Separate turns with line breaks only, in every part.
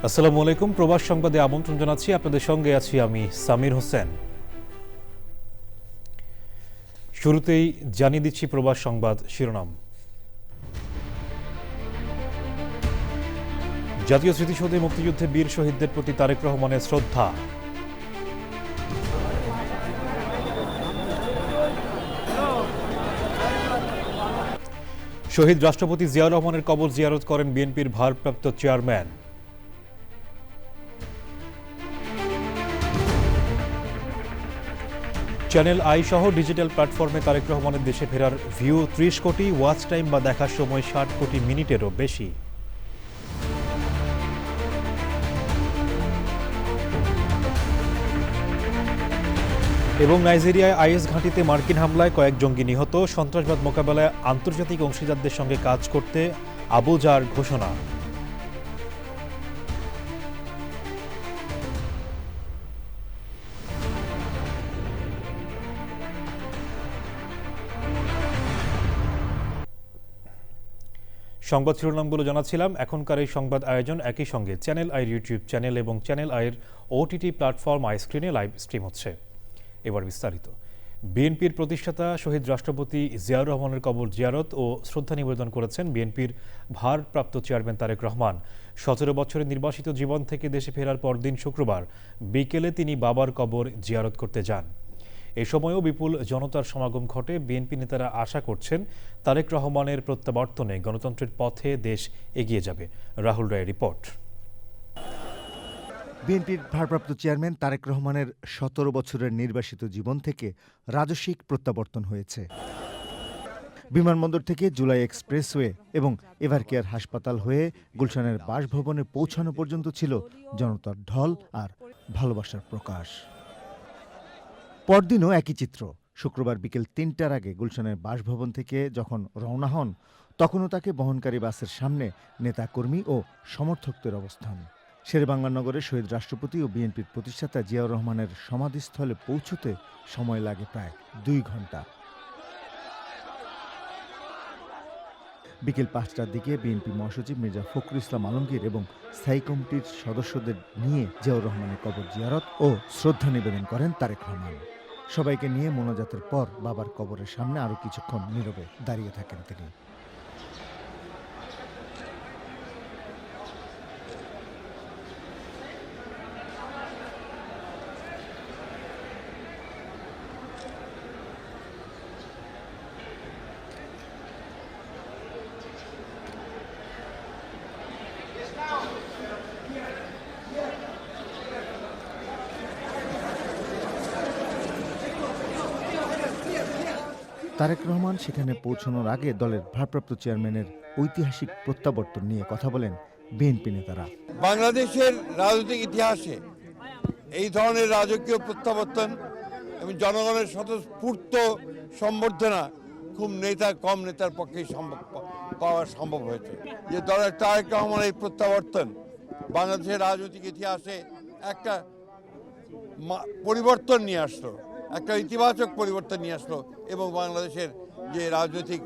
আসসালামু আলাইকুম। প্রবাস সংবাদে আমন্ত্রণ জানাচ্ছি। আপনাদের সঙ্গে আছি আমি সামির হোসেন। শুরুতেই জানিয়ে দিচ্ছি প্রবাস সংবাদ শিরোনাম। জাতীয় স্মৃতিসৌধে মুক্তিযুদ্ধে বীর শহীদদের প্রতি তারেক রহমানের শ্রদ্ধা। শহীদ রাষ্ট্রপতি জিয়াউর রহমানের কবর জিয়ারত করেন বিএনপির ভারপ্রাপ্ত চেয়ারম্যান। চ্যানেল আই সহ ডিজিটাল প্ল্যাটফর্মে তারেক রহমানের দেশে ফেরার ভিউ ৩০ কোটি, ওয়াচ টাইম বা দেখার সময় ৬০ কোটি মিনিটেরও বেশি। এবং নাইজেরিয়ায় আইএস ঘাঁটিতে মার্কিন হামলায় কয়েক জঙ্গি নিহত। সন্ত্রাসবাদ মোকাবেলায় আন্তর্জাতিক অংশীদারদের সঙ্গে কাজ করতে আবুজার ঘোষণা। সংবাদ শিরোনামগুলো জানাচ্ছিলাম। এখনকার এই সংবাদ আয়োজন একই সঙ্গে চ্যানেল আইর ইউটিউব চ্যানেল এবং চ্যানেল আইর ওটিটি প্ল্যাটফর্ম আইস্ক্রিনে লাইভ স্ট্রিম হচ্ছে। এবার বিস্তারিত। বিএনপির প্রতিষ্ঠাতা শহীদ রাষ্ট্রপতি জিয়াউর রহমানের কবর জিয়ারত ও শ্রদ্ধা নিবেদন করেছেন বিএনপির ভারপ্রাপ্ত চেয়ারম্যান তারেক রহমান। ১৭ বছরের নির্বাসিত জীবন থেকে দেশে ফেরার পরদিন শুক্রবার বিকেলে তিনি বাবার কবর জিয়ারত করতে যান। এ সময়ও বিপুল জনতার সমাগম ঘটে। বিএনপি নেতারা আশা করছেন তারেক রহমানের প্রত্যাবর্তনে গণতন্ত্রের পথে দেশ এগিয়ে যাবে। রাহুল রায়ের রিপোর্ট।
বিএনপির ভারপ্রাপ্ত চেয়ারম্যান তারেক রহমানের ১৭ বছরের নির্বাসিত জীবন থেকে রাজস্বিক প্রত্যাবর্তন হয়েছে। বিমানবন্দর থেকে জুলাই এক্সপ্রেসওয়ে এবং এভারকেয়ার হাসপাতাল হয়ে গুলশানের বাসভবনে পৌঁছানো পর্যন্ত ছিল জনতার ঢল আর ভালোবাসার প্রকাশ। পরদিনও একই চিত্র। শুক্রবার বিকেল ৩টার আগে গুলশানের বাসভবন থেকে যখন রওনা হন, তখনও তাকে বহনকারী বাসের সামনে নেতাকর্মী ও সমর্থকদের অবস্থান। শেরেবাংলা শহীদ রাষ্ট্রপতি ও বিএনপির প্রতিষ্ঠাতা জিয়াউর রহমানের সমাধিস্থলে পৌঁছতে সময় লাগে প্রায় ২ ঘণ্টা। বিকেল ৫টার দিকে বিএনপি মহাসচিব মির্জা ফখরুল ইসলাম আলমগীর এবং স্থায়ী কমিটির সদস্যদের নিয়ে জিয়াউর রহমানের কবর জিয়ারত ও শ্রদ্ধা নিবেদন করেন তারেক রহমান। সবাইকে নিয়ে মোনাজাতের পর বাবার কবরের সামনে আরও কিছুক্ষণ নীরবে দাঁড়িয়ে থাকেন তিনি। তারেক রহমান সেখানে পৌঁছানোর আগে দলের ভারপ্রাপ্ত চেয়ারম্যানের ঐতিহাসিক প্রত্যাবর্তন নিয়ে কথা বলেন বিএনপি নেতারা।
বাংলাদেশের রাজনৈতিক ইতিহাসে এই ধরনের রাজকীয় প্রত্যাবর্তন এবং জনগণের স্বতঃস্ফূর্ত সম্বর্ধনা খুব কম নেতার পক্ষেই পাওয়া সম্ভব হয়েছে। যে দলের তারেক রহমানের এই প্রত্যাবর্তন বাংলাদেশের রাজনৈতিক ইতিহাসে একটা পরিবর্তন নিয়ে আসলো, একটা ইতিবাচক পরিবর্তন নিয়ে আসলো এবং বাংলাদেশের যে রাজনৈতিক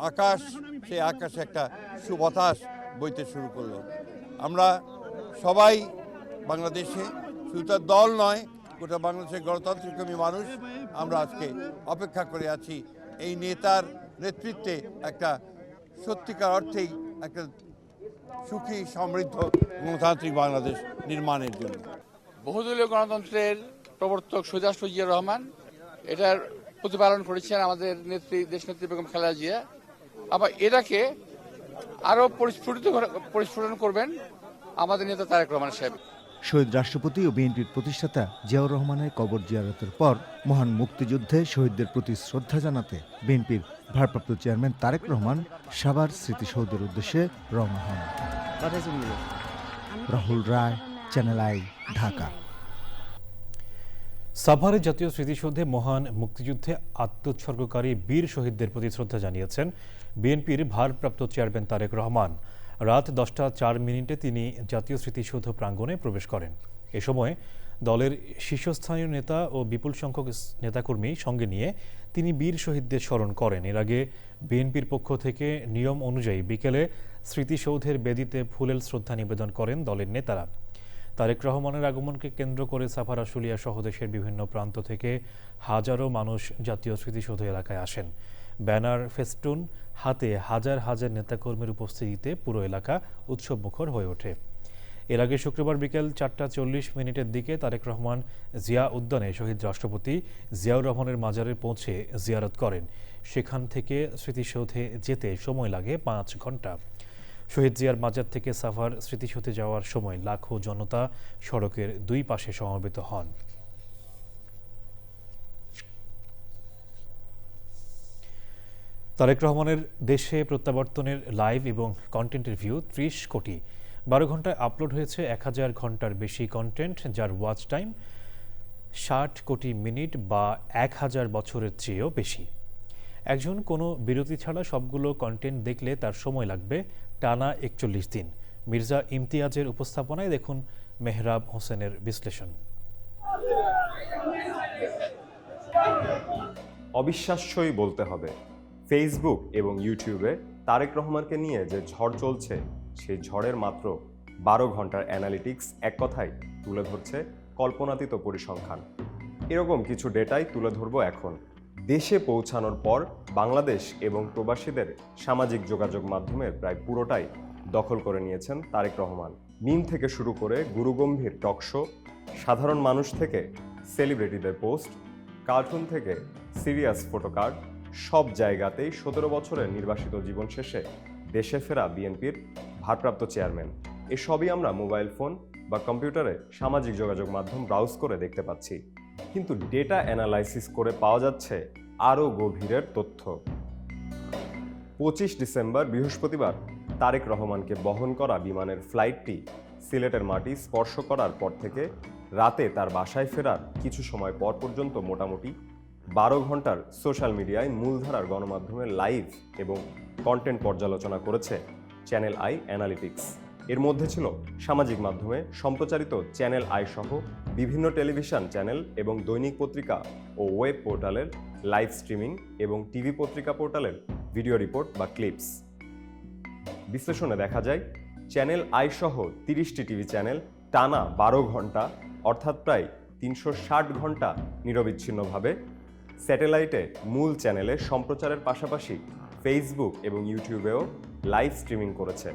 আকাশ, সেই আকাশে একটা সুবাতাস বইতে শুরু করলো। আমরা সবাই বাংলাদেশে, শুধু তার দল নয়, গোটা বাংলাদেশের গণতান্ত্রিকমী মানুষ আমরা আজকে অপেক্ষা করে আছি এই নেতার নেতৃত্বে একটা সত্যিকার অর্থেই একটা সুখী সমৃদ্ধ গণতান্ত্রিক বাংলাদেশ নির্মাণের জন্য।
বহুদলীয় গণতন্ত্রের প্রবর্তক শহীদ রাষ্ট্রপতি জিয়াউর রহমান এটার প্রতিপালন করেছেন আমাদের দেশনেত্রী বেগম খালেদা জিয়া। আবার এটাকে আরও পরিস্ফুটন করবেন আমাদের নেতা তারেক রহমান সাহেব।
শহীদ রাষ্ট্রপতি ও বিএনপির প্রতিষ্ঠাতা জিয়াউর রহমানের কবর জিয়ারতের পর মহান মুক্তিযুদ্ধে শহীদদের প্রতি শ্রদ্ধা জানাতে বিএনপির ভারপ্রাপ্ত চেয়ারম্যান তারেক রহমান সাভার স্মৃতিসৌধের উদ্দেশ্যে রওনা হন। রাহুল রায়, চ্যানেল আই, ঢাকা।
সাভারে জাতীয় স্মৃতিসৌধে মহান মুক্তিযুদ্ধে আত্মোৎসর্গকারী বীর শহীদদের প্রতি শ্রদ্ধা জানিয়েছেন বিএনপির ভারপ্রাপ্ত চেয়ারম্যান তারেক রহমান। রাত 10টা 4 মিনিটে তিনি জাতীয় স্মৃতিসৌধ প্রাঙ্গণে প্রবেশ করেন। এ সময় দলের শীর্ষস্থানীয় নেতা ও বিপুল সংখ্যক নেতাকর্মী সঙ্গে নিয়ে তিনি বীর শহীদদের স্মরণ করেন। এর আগে বিএনপির পক্ষ থেকে নিয়ম অনুযায়ী বিকেলে স্মৃতিসৌধের বেদিতে ফুলেল শ্রদ্ধা নিবেদন করেন দলের নেতারা। তারেক রহমানের আগমনকে কেন্দ্র করে সাভার আশুলিয়া সহ দেশের বিভিন্ন প্রান্ত থেকে হাজারো মানুষ জাতীয় স্মৃতিসৌধ এলাকায় আসেন। ব্যানার, ফেস্টুন হাতে হাজার হাজার নেতাকর্মীর উপস্থিতিতে পুরো এলাকা উৎসবমুখর হয়ে ওঠে। এর আগে শুক্রবার বিকেল 4:40 দিকে তারেক রহমান জিয়া উদ্যানে শহীদ রাষ্ট্রপতি জিয়াউর রহমানের মাজারে পৌঁছে জিয়ারত করেন। সেখান থেকে স্মৃতিসৌধে যেতে সময় লাগে 5 ঘন্টা। শহীদ জিয়ার মাজার থেকে সাভার স্মৃতিসৌধে যাওয়ার সময় লাখো জনতা সড়কের দুই পাশে সমবেত হন। তারেক রহমানের দেশে প্রত্যাবর্তনের লাইভ এবং কন্টেন্টের ভিউ 30 কোটি। 12 ঘন্টায় আপলোড হয়েছে 1000 ঘন্টার বেশি কন্টেন্ট, যার ওয়াচ টাইম 60 কোটি মিনিট বা 1000 বছরের চেয়েও বেশি। একজন কোনো বিরতি ছাড়া সবগুলো কন্টেন্ট দেখলে তার সময় লাগবে টানা 41 দিন। মির্জা ইমতিয়াজের উপস্থাপনায় দেখুন মেহরাব হোসেনের বিশ্লেষণ।
অবিশ্বাস্যই বলতে হবে, ফেসবুক এবং ইউটিউবে তারেক রহমানকে নিয়ে যে ঝড় চলছে, সেই ঝড়ের মাত্র 12 ঘন্টার অ্যানালিটিক্স এক কথায় তুলে ধরছে কল্পনাতীত পরিসংখ্যান। এরকম কিছু ডেটাই তুলে ধরব এখন। দেশে পৌঁছানোর পর বাংলাদেশ এবং প্রবাসীদের সামাজিক যোগাযোগ মাধ্যমের প্রায় পুরোটাই দখল করে নিয়েছেন তারেক রহমান। মিম থেকে শুরু করে গুরুগম্ভীর টক শো, সাধারণ মানুষ থেকে সেলিব্রিটিদের পোস্ট, কার্টুন থেকে সিরিয়াস ফটোকার্ড, সব জায়গাতেই 17 বছরের নির্বাসিত জীবন শেষে দেশে ফেরা বিএনপির ভারপ্রাপ্ত চেয়ারম্যান। এসবই আমরা মোবাইল ফোন বা কম্পিউটারে সামাজিক যোগাযোগ মাধ্যম ব্রাউজ করে দেখতে পাচ্ছি। কিন্তু ডেটা অ্যানালাইসিস করে পাওয়া যাচ্ছে আরও গভীরের তথ্য। 25 ডিসেম্বর বৃহস্পতিবার তারেক রহমানকে বহন করা বিমানের ফ্লাইটটি সিলেটের মাটি স্পর্শ করার পর থেকে রাতে তার বাসায় ফেরার কিছু সময় পর পর্যন্ত মোটামুটি 12 ঘন্টার সোশ্যাল মিডিয়ায় মূলধারার গণমাধ্যমের লাইভ এবং কন্টেন্ট পর্যালোচনা করেছে চ্যানেল আই অ্যানালিটিক্স। এর মধ্যে ছিল সামাজিক মাধ্যমে সম্প্রচারিত চ্যানেল আই সহ বিভিন্ন টেলিভিশন চ্যানেল এবং দৈনিক পত্রিকা ও ওয়েব পোর্টালের লাইভ স্ট্রিমিং এবং টিভি পত্রিকা পোর্টালের ভিডিও রিপোর্ট বা ক্লিপস। বিশ্লেষণে দেখা যায় চ্যানেল আই সহ 30টি টিভি চ্যানেল টানা 12 ঘন্টা অর্থাৎ প্রায় 360 ঘন্টা নিরবিচ্ছিন্নভাবে স্যাটেলাইটে মূল চ্যানেলে সম্প্রচারের পাশাপাশি ফেসবুক এবং ইউটিউবেও লাইভ স্ট্রিমিং করেছে।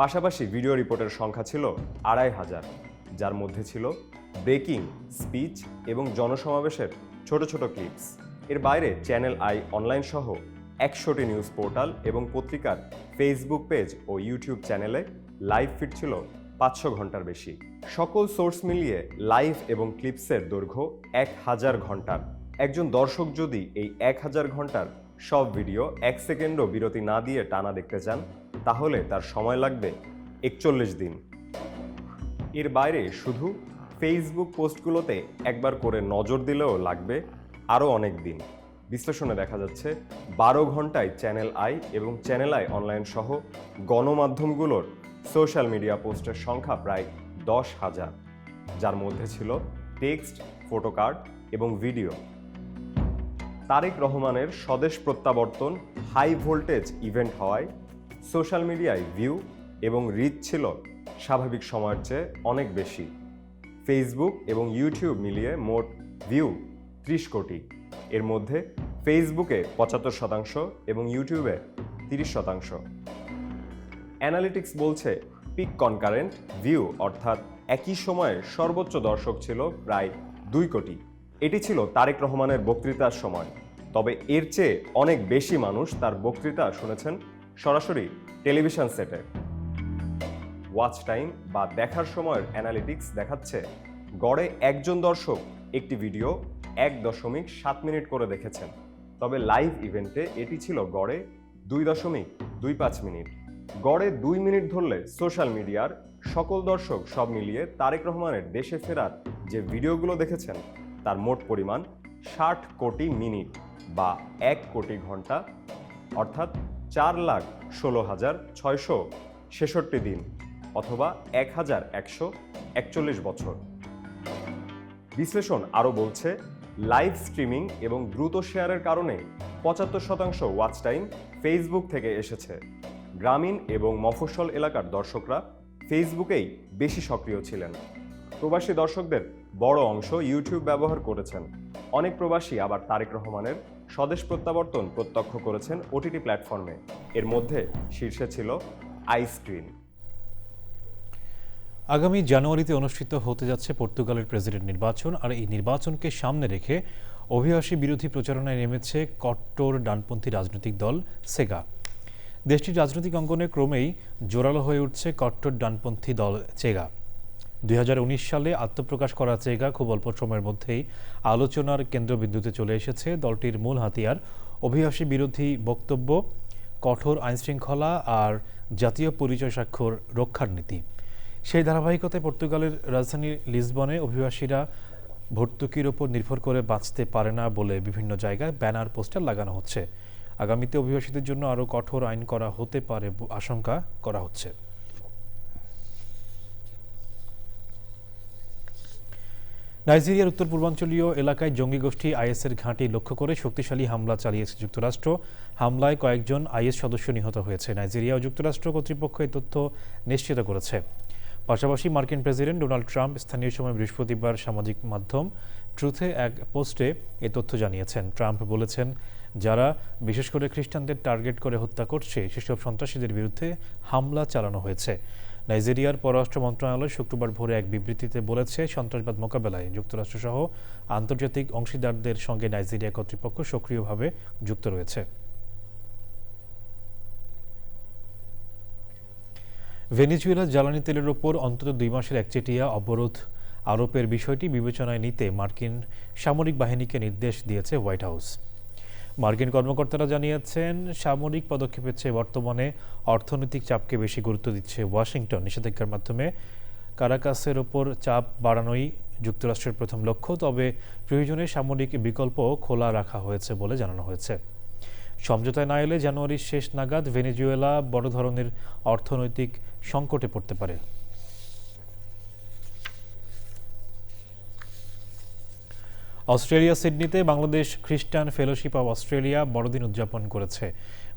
পাশাপাশি ভিডিও রিপোর্টের সংখ্যা ছিল 2500, যার মধ্যে ছিল ব্রেকিং, স্পিচ এবং জনসমাবেশের ছোট ছোট ক্লিপস। এর বাইরে চ্যানেল আই অনলাইন সহ 100টি নিউজ পোর্টাল এবং পত্রিকার ফেসবুক পেজ ও ইউটিউব চ্যানেলে লাইভ ফিড ছিল 500 ঘন্টার বেশি। সকল সোর্স মিলিয়ে লাইভ এবং ক্লিপসের দৈর্ঘ্য 1000 ঘন্টার। একজন দর্শক যদি এই 1000 ঘন্টার সব ভিডিও 1 সেকেন্ডও বিরতি না দিয়ে টানা দেখতে চান, তাহলে তার সময় লাগবে 41 দিন। এর বাইরে শুধু ফেসবুক পোস্টগুলোতে একবার করে নজর দিলেও লাগবে আরও অনেক দিন। বিশ্লেষণে দেখা যাচ্ছে 12 ঘন্টায় চ্যানেল আই এবং চ্যানেল আই অনলাইন সহ গণমাধ্যমগুলোর সোশ্যাল মিডিয়া পোস্টের সংখ্যা প্রায় 10,000, যার মধ্যে ছিল টেক্সট, ফটোকার্ড এবং ভিডিও। তারেক রহমানের স্বদেশ প্রত্যাবর্তন হাই ভোল্টেজ ইভেন্ট হওয়ায় সোশ্যাল মিডিয়ায় ভিউ এবং রিচ ছিল স্বাভাবিক সময়ের চেয়ে অনেক বেশি। ফেসবুক এবং ইউটিউব মিলিয়ে মোট ভিউ 30 কোটি। এর মধ্যে ফেসবুকে 75% এবং ইউটিউবে 30%। অ্যানালিটিক্স বলছে পিক কনকারেন্ট ভিউ অর্থাৎ একই সময়ে সর্বোচ্চ দর্শক ছিল প্রায় 2 কোটি। এটি ছিল তারেক রহমানের বক্তৃতার সময়। তবে এর চেয়ে অনেক বেশি মানুষ তার বক্তৃতা শুনেছেন সরাসরি টেলিভিশন সেটে। ওয়াচ টাইম বা দেখার সময়ের অ্যানালিটিক্স দেখাচ্ছে গড়ে একজন দর্শক একটি ভিডিও 1.7 মিনিট করে দেখেছেন। তবে লাইভ ইভেন্টে এটি ছিল গড়ে 2.25 মিনিট। গড়ে 2 মিনিট ধরলে সোশ্যাল মিডিয়ার সকল দর্শক সব মিলিয়ে তারেক রহমানের দেশে ফেরার যে ভিডিওগুলো দেখেছেন তার মোট পরিমাণ 60 কোটি মিনিট বা 1 কোটি ঘন্টা, অর্থাৎ 4,16,666 দিন অথবা 1141 বছর। বিশ্লেষণ আরও বলছে, লাইভ স্ট্রিমিং এবং দ্রুত শেয়ারের কারণে 75% ওয়াচ টাইম ফেসবুক থেকে এসেছে। গ্রামীণ এবং মফস্বল এলাকার দর্শকরা ফেসবুকেই বেশি সক্রিয় ছিলেন। প্রবাসী দর্শকদের বড় অংশ ইউটিউব ব্যবহার করেছেন। অনেক প্রবাসী আবার তারেক রহমানের স্বদেশ প্রত্যাবর্তন প্রত্যক্ষ করেছেন ওটিটি প্ল্যাটফর্মে। এর মধ্যে শীর্ষে ছিল আইস্ক্রিন।
আগামী জানুয়ারিতে অনুষ্ঠিত হতে যাচ্ছে পর্তুগালের প্রেসিডেন্ট নির্বাচন, আর এই নির্বাচনকে সামনে রেখে অভিবাসী বিরোধী প্রচারণায় নেমেছে কট্টর ডানপন্থী রাজনৈতিক দল সেগা। দেশটির রাজনৈতিক অঙ্গনে ক্রমেই জোরালো হয়ে উঠছে কট্টর ডানপন্থী দল চেগা। 2019 সালে আত্মপ্রকাশ করা চেগা খুব অল্প সময়ের মধ্যেই আলোচনার কেন্দ্রবিন্দুতে চলে এসেছে। দলটির মূল হাতিয়ার অভিবাসী বিরোধী বক্তব্য, কঠোর আইনশৃঙ্খলা আর জাতীয় পরিচয় স্বাক্ষর রক্ষার নীতি। সেই ধারাবাহিকতায় পর্তুগালের রাজধানী লিসবনে অভিবাসীরা ভর্তুকির ওপর নির্ভর করে বাঁচতে পারে না বলে বিভিন্ন জায়গায় ব্যানার পোস্টার লাগানো হচ্ছে। আগামীতে অভিবাসীদের জন্য আরও কঠোর আইন করা হতে পারে আশঙ্কা করা হচ্ছে। নাইজেরিয়ার উত্তর পূর্বাঞ্চলীয় এলাকায় জঙ্গি গোষ্ঠী আইএসের ঘাঁটি লক্ষ্য করে শক্তিশালী হামলা চালিয়েছে যুক্তরাষ্ট্র। হামলায় কয়েকজন আইএস সদস্য নিহত হয়েছে। নাইজেরিয়া ও যুক্তরাষ্ট্র কর্তৃপক্ষ এই তথ্য নিশ্চিত করেছে। পাশাপাশি মার্কিন প্রেসিডেন্ট ডোনাল্ড ট্রাম্প স্থানীয় সময় বৃহস্পতিবার সামাজিক মাধ্যম ট্রুথে এক পোস্টে এই তথ্য জানিয়েছেন। ট্রাম্প বলেছেন, যারা বিশেষ করে খ্রিস্টানদের টার্গেট করে হত্যা করছে সেসব সন্ত্রাসীদের বিরুদ্ধে হামলা চালানো হয়েছে। নাইজেরিয়ার পররাষ্ট্র মন্ত্রণালয় শুক্রবার ভোরে এক বিবৃতিতে বলেছে, সন্ত্রাসবাদ মোকাবেলায় যুক্তরাষ্ট্রসহ আন্তর্জাতিক অংশীদারদের সঙ্গে নাইজেরিয়া কর্তৃপক্ষ সক্রিয়ভাবে যুক্ত রয়েছে। ভেনেজুয়েলার জ্বালানি তেলের ওপর অন্তত 2 মাসের একচেটিয়া অবরোধ আরোপের বিষয়টি বিবেচনায় নিতে মার্কিন সামরিক বাহিনীকে নির্দেশ দিয়েছে হোয়াইট হাউস। মার্কিন কর্মকর্তারা জানিয়েছেন, সামরিক পদক্ষেপের চেয়ে বর্তমানে অর্থনৈতিক চাপকে বেশি গুরুত্ব দিচ্ছে ওয়াশিংটন। নিষেধাজ্ঞার মাধ্যমে কারাকাসের ওপর চাপ বাড়ানোই যুক্তরাষ্ট্রের প্রথম লক্ষ্য, তবে প্রয়োজনে সামরিক বিকল্প খোলা রাখা হয়েছে বলে জানানো হয়েছে। সমঝোতায় না এলে জানুয়ারির শেষ নাগাদ ভেনেজুয়েলা বড় ধরনের অর্থনৈতিক সংকটে পড়তে পারে। অস্ট্রেলিয়া সিডনিতে বাংলাদেশ খ্রিস্টান ফেলোশিপ অব অস্ট্রেলিয়া বড়দিন উদযাপন করেছে।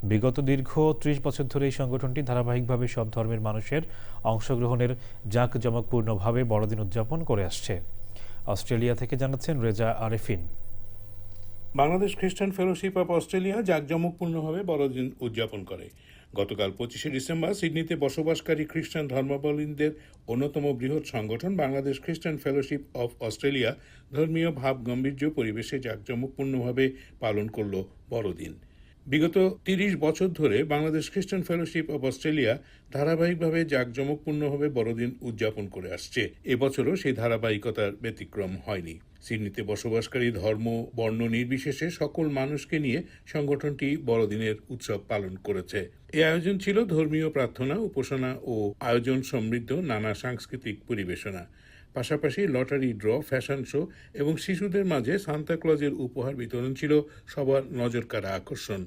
বিগত দীর্ঘ 30 বছর ধরে এই সংগঠনটি ধারাবাহিকভাবে সব ধর্মের মানুষের অংশগ্রহণের জাঁকজমকপূর্ণভাবে বড়দিন উদযাপন করে আসছে। অস্ট্রেলিয়া থেকে জানাচ্ছেন রেজা আরেফিন।
বাংলাদেশ খ্রিস্টান ফেলোশিপ অব অস্ট্রেলিয়া জাঁকজমকপূর্ণভাবে বড়দিন উদযাপন করে। গতকাল 25শে ডিসেম্বর সিডনিতে বসবাসকারী খ্রিস্টান ধর্মাবলম্বীদের অন্যতম বৃহৎ সংগঠন বাংলাদেশ খ্রিস্টান ফেলোশিপ অব অস্ট্রেলিয়া ধর্মীয় ভাব গাম্ভীর্য পরিবেশে জাঁকজমকপূর্ণভাবে পালন করল বড়দিন। বিগত 30 বছর ধরে বাংলাদেশ খ্রিস্টান ফেলোশিপ অব অস্ট্রেলিয়া ধারাবাহিকভাবে জাঁকজমকপূর্ণভাবে বড়দিন উদযাপন করে আসছে। এবছরও সেই ধারাবাহিকতার ব্যতিক্রম হয়নি। সিডনিতে বসবাসকারী ধর্ম বর্ণ নির্বিশেষে সকল মানুষকে নিয়ে সংগঠনটি বড়দিনের উৎসব পালন করেছে। এই আয়োজন ছিল ধর্মীয় প্রার্থনা, উপাসনা ও আয়োজন সমৃদ্ধ নানা সাংস্কৃতিক পরিবেশনা। পাশাপাশি লটারি ড্র, ফ্যাশন শো এবং শিশুদের মাঝে সান্তা ক্লজের উপহার বিতরণ ছিল সবার নজরকাড়া আকর্ষণ।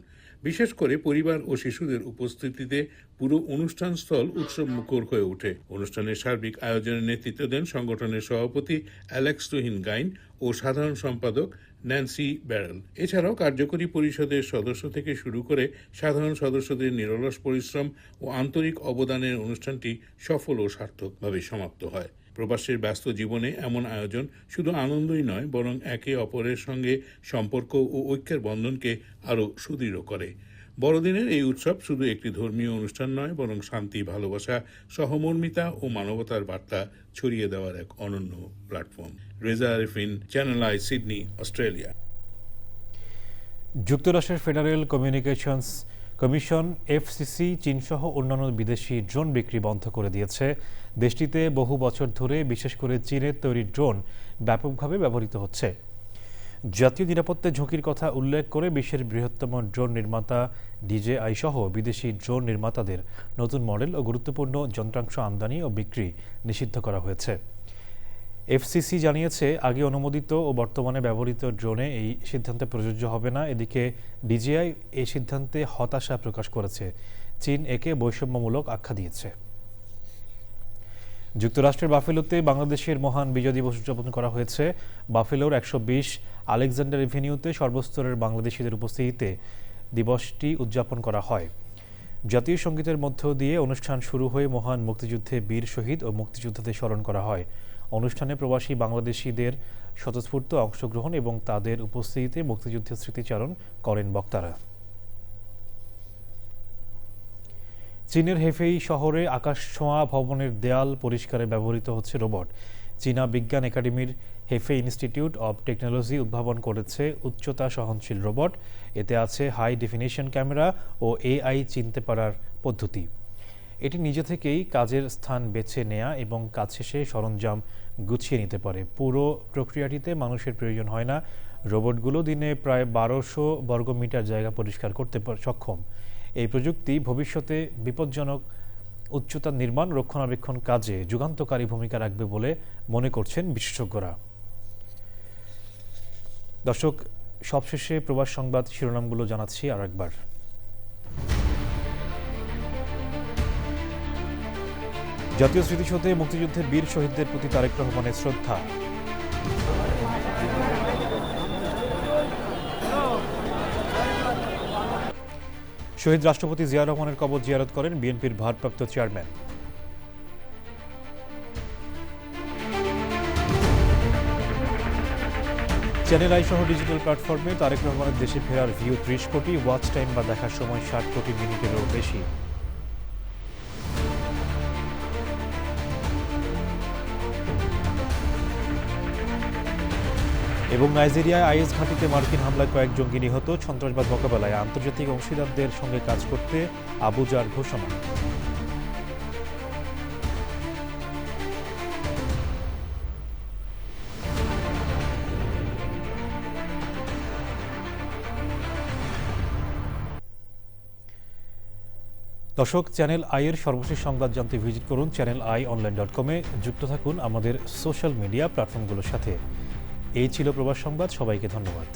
বিশেষ করে পরিবার ও শিশুদের উপস্থিতিতে পুরো অনুষ্ঠানস্থল উৎসব মুখর হয়ে ওঠে। অনুষ্ঠানের সার্বিক আয়োজনের নেতৃত্ব দেন সংগঠনের সভাপতি অ্যালেক্স তুহিন গাইন ও সাধারণ সম্পাদক ন্যান্সি ব্যারেল। এছাড়াও কার্যকরী পরিষদের সদস্য থেকে শুরু করে সাধারণ সদস্যদের নিরলস পরিশ্রম ও আন্তরিক অবদানের অনুষ্ঠানটি সফল ও সার্থকভাবে সমাপ্ত হয়। প্রবাসীর ব্যস্ত জীবনে এমন আয়োজন শুধু আনন্দই নয়, বরং একে অপরের সঙ্গে সম্পর্ক ও ঐক্যের বন্ধনকে আরও সুদৃঢ় করে। বড়দিনের এই উৎসব শুধু একটি ধর্মীয় অনুষ্ঠান নয়, বরং শান্তি, ভালোবাসা, সহমর্মিতা ও মানবতার বার্তা ছড়িয়ে দেওয়ার এক অনন্য platform. Reza Arefin, channel I, Sydney, Australia.
যুক্তরাষ্ট্রের ফেডারেল কমিউনিকেশনস কমিশন এফসিসি চীনসহ অন্যান্য বিদেশি ড্রোন বিক্রি বন্ধ করে দিয়েছে। দেশটিতে বহু বছর ধরে বিশেষ করে চীনের তৈরি ড্রোন ব্যাপকভাবে ব্যবহৃত হচ্ছে। জাতীয় নিরাপত্তার ঝুঁকির কথা উল্লেখ করে বিশ্বের বৃহত্তম ড্রোন নির্মাতা ডিজেআই সহ বিদেশি ড্রোন নির্মাতাদের নতুন মডেল ও গুরুত্বপূর্ণ যন্ত্রাংশ আমদানি ও বিক্রি নিষিদ্ধ করা হয়েছে। এফসিসি জানিয়েছে, আগে অনুমোদিত ও বর্তমানে ব্যবহৃত ড্রোনে এই সিদ্ধান্তে প্রযোজ্য হবে না। এদিকে ডিজেআই এই সিদ্ধান্তে হতাশা প্রকাশ করেছে। চীন একে বৈষম্যমূলক আখ্যা দিয়েছে। যুক্তরাষ্ট্রের বাফেলোতে বাংলাদেশের মহান বিজয় দিবস উদযাপন করা হয়েছে। বাফেলোর 120 আলেকজান্ডার এভিনিউতে সর্বস্তরের বাংলাদেশিদের উপস্থিতিতে দিবসটি উদযাপন করা হয়। জাতীয় সঙ্গীতের মধ্য দিয়ে অনুষ্ঠান শুরু হয়ে মহান মুক্তিযুদ্ধে বীর শহীদ ও মুক্তিযোদ্ধাদের স্মরণ করা হয়। অনুষ্ঠানে প্রবাসী বাংলাদেশিদের স্বতঃস্ফূর্ত অংশগ্রহণ এবং তাদের উপস্থিতিতে মুক্তিযুদ্ধের স্মৃতিচারণ করেন বক্তারা। চীনের হেফেই শহরে আকাশছোঁয়া ভবনের দেয়াল পরিষ্কারে ব্যবহৃত হচ্ছে রোবট। চীনা বিজ্ঞান একাডেমির হেফে ইনস্টিটিউট অব টেকনোলজি উদ্ভাবন করেছে উচ্চতা সহনশীল রোবট। এতে আছে হাই ডেফিনিশন ক্যামেরা ও এআই চিনতে পারার পদ্ধতি। এটি নিজে থেকেই কাজের স্থান বেছে নেয়া এবং কাজ শেষে সরঞ্জাম গুছিয়ে নিতে পারে। পুরো প্রক্রিয়াটিতে মানুষের প্রয়োজন হয় না। রোবটগুলো দিনে প্রায় 1200 বর্গমিটার জায়গা পরিষ্কার করতে সক্ষম। এই প্রযুক্তি ভবিষ্যতে বিপজ্জনক উচ্চতা নির্মাণ রক্ষণাবেক্ষণ কাজে যুগান্তকারী ভূমিকা রাখবে বলে মনে করছেন বিশেষজ্ঞরা। দর্শক, সবশেষে প্রবাস সংবাদ শিরোনামগুলো জানাচ্ছি আরেকবার। জাতীয় স্মৃতিসৌধে মুক্তিযুদ্ধের বীর শহীদদের প্রতি তারেক রহমানের শ্রদ্ধা। শহীদ রাষ্ট্রপতি জিয়া রহমানের কবর জিয়ারত করেন বিএনপির ভারপ্রাপ্ত চেয়ারম্যান। চ্যানেল আই সহ ডিজিটাল প্ল্যাটফর্মে তারেক রহমানের দেশে ফেরার ভিউ 30 কোটি, ওয়াচ টাইম বা দেখার সময় 60 কোটি মিনিটেরও বেশি। এবং নাইজেরিয়ায় আইএস ঘাঁটিতে মার্কিন হামলায় কয়েক জঙ্গি নিহত। সন্ত্রাসবাদ মোকাবেলায় আন্তর্জাতিক অংশীদারদের সঙ্গে কাজ করতে আবুজার ঘোষণা। দর্শক, চ্যানেল আই এর সর্বশেষ সংবাদ জানতে ভিজিট করুন channelionline.com-এ। যুক্ত থাকুন আমাদের সোশ্যাল মিডিয়া প্ল্যাটফর্মগুলোর সাথে। এই ছিল প্রবাস সংবাদ। সবাইকে ধন্যবাদ।